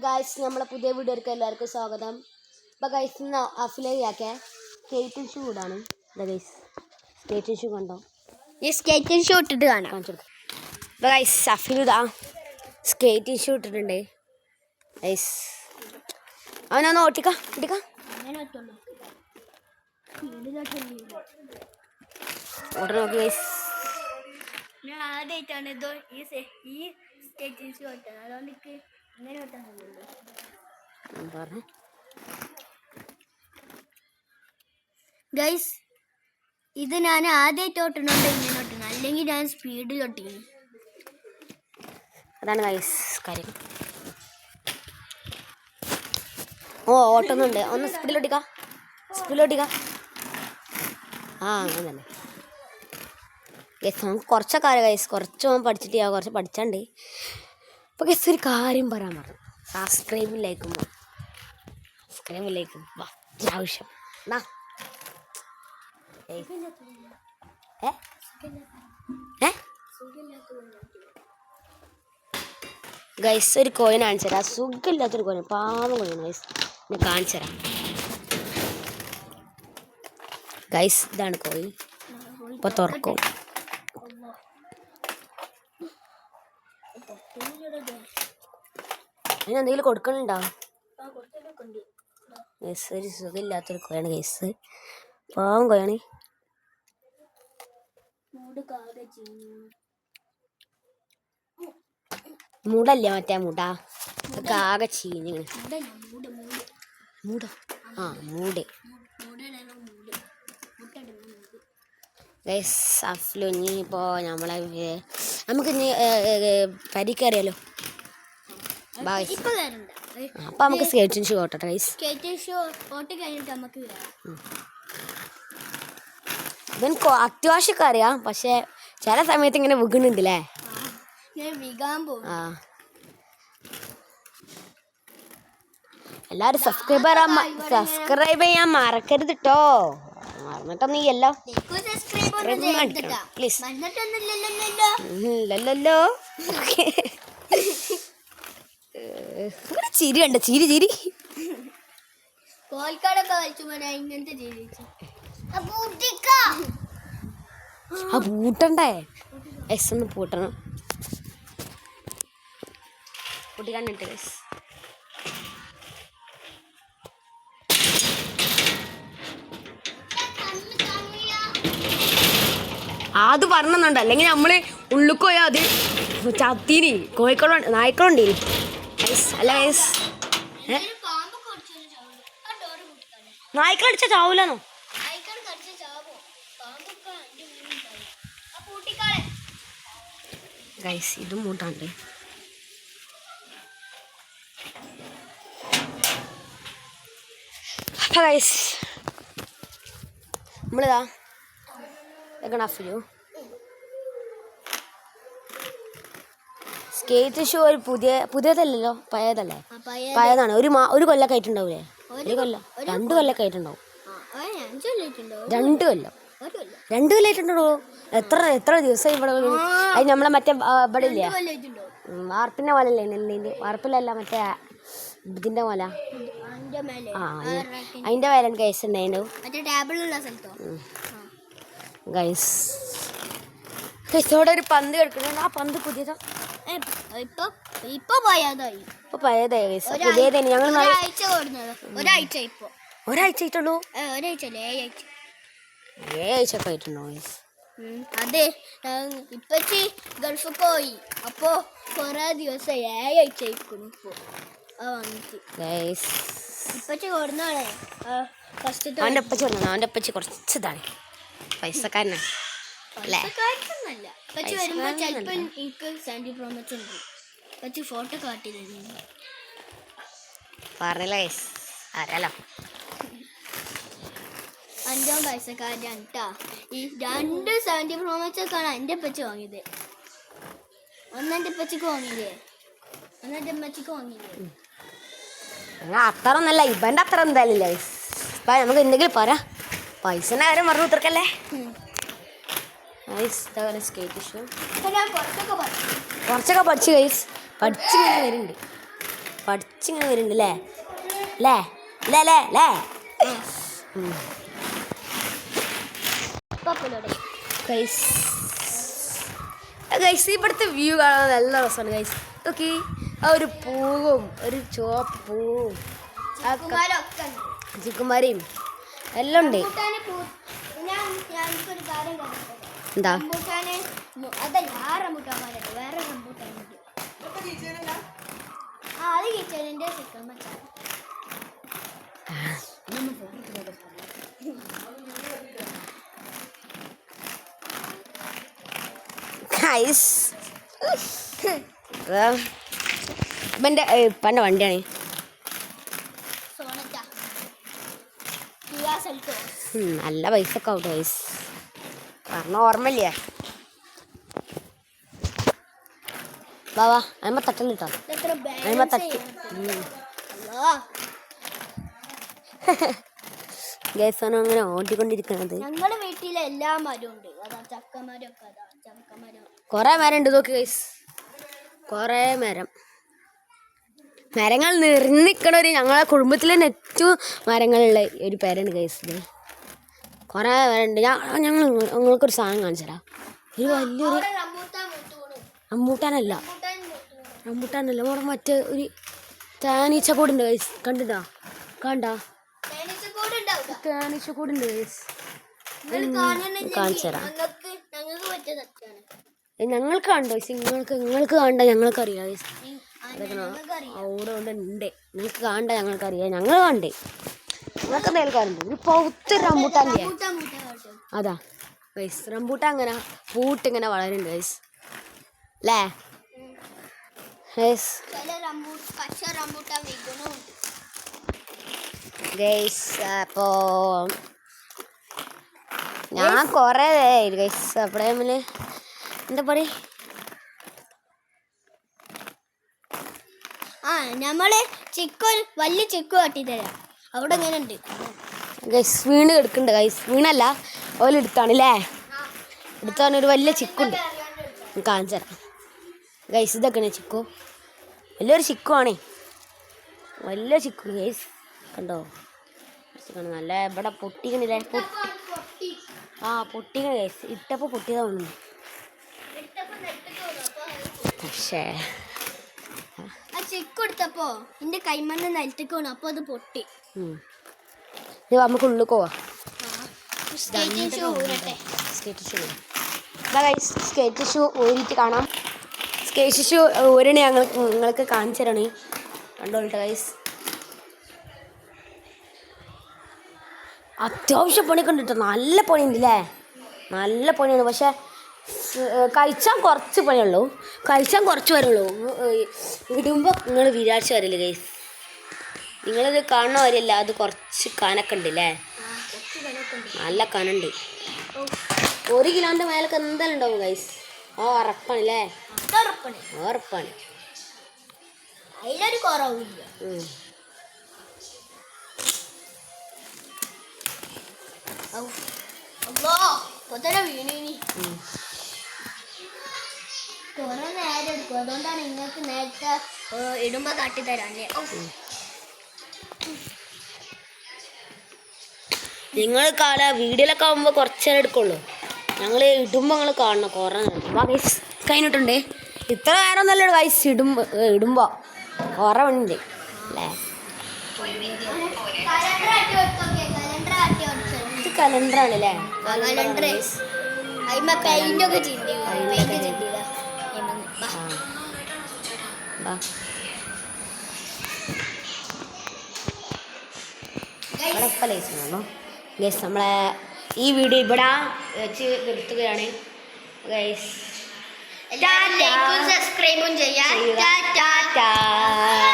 Guys നമ്മളെ പുതിയ വീഡിയോക്ക് എല്ലാവർക്കും സ്വാഗതം. അപ്പോൾ ഗൈസ് ഇന്ന് അഫിലൊക്കെ സ്കേറ്റിംഗ് ഷൂ ഇടാണ്. ഗൈസ് സ്കേറ്റിംഗ് ഷൂ കണ്ടോ? ഈ സ്കേറ്റിംഗ് ഷൂ ഇട്ടിട്ട് കാണാം. അപ്പോൾ ഗൈസ് അഫിൽ ഇതാ സ്കേറ്റിംഗ് ഷൂ ഇട്ടിട്ടുണ്ട്. ഗൈസ് അവനൊന്ന് ഓട്ടിക്കാം. ഓട്ട നോക്കി ഗൈസ്. ഞാൻ ആദ്യമായിട്ടാണ് ഈ സ്കേറ്റിംഗ് ഷൂ ഇട്ടത്. അതുകൊണ്ട് അങ്ങനെ പറഞ്ഞു ഗൈസ്, ഇത് ഞാൻ ആദ്യമായിട്ട് ഓട്ടണോണ്ട് ഇങ്ങനെ ഓട്ടണം, അല്ലെങ്കിൽ ഞാൻ സ്പീഡിൽ ഓട്ടിക്കുന്നു. അതാണ് ഗൈസ് കാര്യം. ഓട്ടുന്നുണ്ട്. ഒന്ന് സ്പീഡിലോട്ടിക്കാം. അങ്ങനെ തന്നെ ഗൈസ്. നമുക്ക് കുറച്ചൊക്കെ അറിയാം ഗൈസ്. കുറച്ച് പഠിച്ചിട്ട് കുറച്ച് പഠിച്ചാണ്ട്. അപ്പോൾ ഗൈസ് ഒരു കാര്യം പറയാൻ പറഞ്ഞു. സബ്സ്ക്രൈബിലേക്കും വാ ആവശ്യം എന്നാ ഗൈസ് ഒരു കോയിൻ കാണിച്ചു തരാം. സുഖമില്ലാത്തൊരു കോയിൻ, പാവം കോയിൻ ഗൈസ്. ഞാൻ കാണിച്ചു തരാം ഗൈസ്. ഇതാണ് കോയിൻ. ഇപ്പോൾ തുറക്കും. അതിന് എന്തെങ്കിലും കൊടുക്കണുണ്ടോ? ഗൈസ് ഒരു സുഖമില്ലാത്തൊരു കോയാണ് ഗൈസ്. പാവം കോയാണ്. മൂടല്ലേ മറ്റേ മൂട ആകെ ചീഞ്ഞ്. മൂട് ഗൈസ്. അഫ്ലു ഇനിയിപ്പോൾ നമുക്ക് ഇനി പരിക്കറിയാലോ. അപ്പൊ നമുക്ക് സ്കേറ്റിംഗ് ഷൂ ഓട്ടട്ടെ ഗൈസ്. ഇവനക്ക് അത്യാവശ്യമൊക്കെ അറിയാം, പക്ഷെ ചില സമയത്ത് ഇങ്ങനെ വിഗുന്നുണ്ടല്ലേ. എല്ലാരും സബ്സ്ക്രൈബ് ചെയ്യാൻ മറക്കരുത് കേട്ടോ. മറന്നിട്ടൊന്നുമില്ലല്ലോ. പ്ലീസ്. ഇല്ലല്ലോ. ചിരി കണ്ട ചിരി പൂട്ടണ്ടേ? എസ് ഒന്ന് പൂട്ടണം. പൂട്ടിക്കാണ്ടിട്ട് ഗൈസ്. അത് പറഞ്ഞുണ്ട്, അല്ലെങ്കിൽ നമ്മള് ഉള്ളിക്കോയാ അത് ചത്തീനി കോഴിക്കോട് നായ്ക്കളുണ്ടീനി അല്ല ഗൈസ്. നായ്ക്കളടിച്ച ചാവൂലെന്നോ? ഗൈസ് ഇതും മൂട്ടാണ്ട്. അപ്പൊ ഗൈസ് നമ്മളിതാ സ്കേറ്റ് ഷൂ ഒരു പുതിയതല്ലല്ലോ, പഴയതല്ലേ? പഴയതാണ്. ഒരു കൊല്ലൊക്കെ ആയിട്ടുണ്ടാവൂലേ? ഒരു കൊല്ലം 2 കൊല്ലൊക്കെ ആയിട്ടുണ്ടാവും. 2 കൊല്ലമായിട്ടുണ്ടോ? എത്ര ദിവസം ഇവിടെ? അത് നമ്മളെ മറ്റേ ഇവിടെ ഇല്ലേ, വാർപ്പിന്റെ പോലല്ലേ? നെല്ലിന്റെ വാർപ്പിലല്ല, മറ്റേ ഇതിന്റെ പോലെ. അതിന്റെ വില ഗൈസ് ഉണ്ടായിരുന്നു ഗൈസ്. ഇവിടെ ഒരു പന്ത് കിടക്കുന്നുണ്ട്. ആ പന്ത് പുതിയതാ. പഴയതായി ഗൈസ്. പുതിയതന്നെ. ഞങ്ങൾ ഒരാഴ്ച ആയിട്ടുള്ളൂ. 7 ആഴ്ചയൊക്കെ ആയിട്ടുണ്ടോ ഗൈസ്? അതെ, ഇപ്പച്ചി ഗൾഫിൽ പോയി. അപ്പോ കൊറേ ദിവസം 7 ആഴ്ച ആയിരിക്കും ഇപ്പൊ ഇപ്പച്ചി കൊടുന്നോളെ. അവൻ്റെ അപ്പച്ചി കുറച്ച് ഇതാണ്, പൈസക്കാരനാണ്. ഇപ്പച്ചി വരുമ്പോ ചിലപ്പോ എനിക്ക് സാൻഡി പ്രോമച്ച് ഉണ്ട്. ഇപ്പച്ചി ഫോട്ടോ കാട്ടി തരുന്നു. പറഞ്ഞില്ല ഗൈസ്, അറിയാലോ. 5 പൈസക്കാരൻ ട്ടാ. ഈ 2 സാൻഡി പ്രോമച്ചൊക്കെയാണ് എൻ്റെ അപ്പച്ചി വാങ്ങിയത്. ഒന്നെൻ്റെ അപ്പച്ചിക്ക് വാങ്ങിയില്ലേ? അത്ര ഒന്നല്ല, ഇവൻ്റെ അത്ര എന്തായാലും ഇല്ല ഗൈസ്. നമുക്ക് എന്തെങ്കിലും പറയാം. പൈസന്റെ കാര്യം പറഞ്ഞു തീർക്കല്ലേ. സ്കേറ്റ് ഷൂ കുറച്ചൊക്കെ പഠിച്ചു ഗൈസ്. പഠിച്ചിങ്ങനെ വരുന്നുണ്ട്. ഒലിച്ചിങ്ങനെ വരുന്നുണ്ട് അല്ലേ അല്ലേ അല്ലേ അല്ലേ അല്ലേ ഗൈസ് ഇവിടുത്തെ വ്യൂ കാണാൻ നല്ല രസമാണ് ഗൈസ് നോക്കി ആ ഒരു പൂവും ഒരു ചുവപ്പ് പൂവും ചിക്കുമാരിയും എല്ലാം ഉണ്ട് എന്താ അതല്ല ആ റംബൂട്ടാൻ വേറെ റംബൂട്ടാൻ അത് കിച്ചണിന്റെ ചിക്കൻ മച്ചാൻ ഗൈസ് ഇപ്പൻ്റെ വണ്ടിയാണ് സോണറ്റ സെൽറ്റോ നല്ല പൈസ ഒക്കെ ആവട്ടെ ഗൈസ് കാരണം ഓർമ്മയില്ലേ വാ വാ അമ്മ തട്ടൽ കിട്ടോ അമ്മ തട്ടി ഗൈസാണ് അങ്ങനെ ഓടിക്കൊണ്ടിരിക്കുന്നത് ഞങ്ങളുടെ വീട്ടിലെ എല്ലാ മരവും ഉണ്ട് അതാ ചക്കമരം ഒക്കെ അതാ ചക്കമരം കുറേ മരം ഉണ്ട് നോക്ക് ഗൈസ് കുറേ മരങ്ങൾ നിറഞ്ഞിക്കണ ഒരു ഞങ്ങളെ കുടുംബത്തിൽ തന്നെ ഏറ്റവും മരങ്ങളുള്ള ഒരു പേരാണ് ഗൈസ് കുറേ മരമുണ്ട് ഞങ്ങൾക്കൊരു സാധനം കാണിച്ചടാ ഒരു വലിയൊരു റംബൂട്ടാനല്ല മോളെ മറ്റേ ഒരു തേനീച്ചക്കൂടുണ്ട് ഗൈസ് കണ്ടിട്ടാ തേനീച്ചക്കൂടുണ്ട് ഗൈസ് കാണിച്ചു തരാം ഞങ്ങൾക്ക് കണ്ടോ നിങ്ങൾക്ക് കണ്ട ഞങ്ങൾക്കറിയാം ഗൈസ് അതൊക്കെ അവിടെ ഉണ്ട് നിങ്ങൾക്ക് കാണണ്ട ഞങ്ങൾക്കറിയാം ഞങ്ങൾ കണ്ടേ നിങ്ങൾക്ക് നേൽക്കാറുണ്ട് ഒരു പൗത്ത റംബൂട്ടാൻ്റെ അതാ ഗൈസ് റംബൂട്ടാൻ അങ്ങനെ പൂട്ടിങ്ങനെ വളരുന്നുണ്ട് ഗൈസ് അല്ലേ ഗൈസ് ഗൈസ് അപ്പോൾ ഞാൻ കുറേ ഗൈസ് അവിടെ എന്താ പറയ നമ്മള് ചിക്കു വലിയ ചിക്കു കട്ടിത്തരാം അവിടെ എങ്ങനെ ഉണ്ട് ഗൈസ് വീണ് കിടക്കുന്നുണ്ട് ഗൈസ് വീണല്ല ഓലെടുത്താണ് അല്ലേ എടുത്താണ് ഒരു വലിയ ചിക്കുണ്ട് കാണിച്ചു തരാം ഗൈസ് ഇതൊക്കെയാണ് ചിക്കു വലിയൊരു ചിക്കു ആണേ വലിയ ചിക്കു ഗൈസ് കണ്ടോ നല്ല ഇവിടെ പൊട്ടിക്കണില്ലേ പൊട്ടിക്കണ ഗൈസ് ഇട്ടപ്പോൾ പൊട്ടിയതാ തോന്നുന്നു പക്ഷേ ചിക്കു എടുത്തപ്പോ എന്റെ കൈമണ്ണ് നിലത്തേക്ക് വീണു അപ്പൊ അത് പൊട്ടി നമുക്ക് ഉള്ളിൽ പോവാ സ്കേറ്റ് ഷൂ ഊരിയിട്ട് കാണാം സ്കേറ്റ് ഷൂ ഊരണി നിങ്ങൾക്ക് കാണിച്ചു തരണേ കണ്ടോളട്ടെ ഗൈസ് അത്യാവശ്യം പണി കണ്ടിട്ടോ നല്ല പണിയുണ്ട് അല്ലേ നല്ല പണിയാണ് പക്ഷെ കഴിച്ചാൽ കുറച്ച് പണിയുള്ളൂ കഴിച്ചാൽ കുറച്ച് വരുള്ളൂ ഇടുമ്പോൾ നിങ്ങൾ വിചാരിച്ച വരില്ല ഗൈസ് നിങ്ങളിത് കാണുന്ന വരില്ല അത് കുറച്ച് കനൊക്കെ ഉണ്ട് അല്ലേ നല്ല കനുണ്ട് 1 കിലോൻ്റെ മേലൊക്കെ എന്തായാലും ഉണ്ടാവും ഗൈസ് ഉറപ്പാണ് അല്ലേ ഉറപ്പാണ് അതിലൊരു കുറവില്ല കുറെ നേരം എടുക്കും അതുകൊണ്ടാണ് നിങ്ങൾക്ക് നേരത്തെ ഇടുമ്പോ തട്ടിത്തരാല്ലേ നിങ്ങൾ വീഡിയോയിലൊക്കെ ആകുമ്പോൾ കുറച്ച് നേരം എടുക്കുള്ളൂ ഞങ്ങൾ ഇടുമ്പോൾ നിങ്ങൾ കാണണം കുറേ നേരം ഗൈസ് കഴിഞ്ഞിട്ടുണ്ട് ഇത്ര നേരം നല്ല ഗൈസ് ഇടുമ്പോൾ കുറേ പണിയുണ്ട് അല്ലേ ഇത് കലണ്ടറാണ് അല്ലേ പെയിന്റൊക്കെ ഗൈസ് നമ്മളെ ഈ വീഡിയോ ഇവിടെ വെച്ച് നിർത്തുകയാണ് ഗൈസ് സബ്സ്ക്രൈബും ചെയ്യാം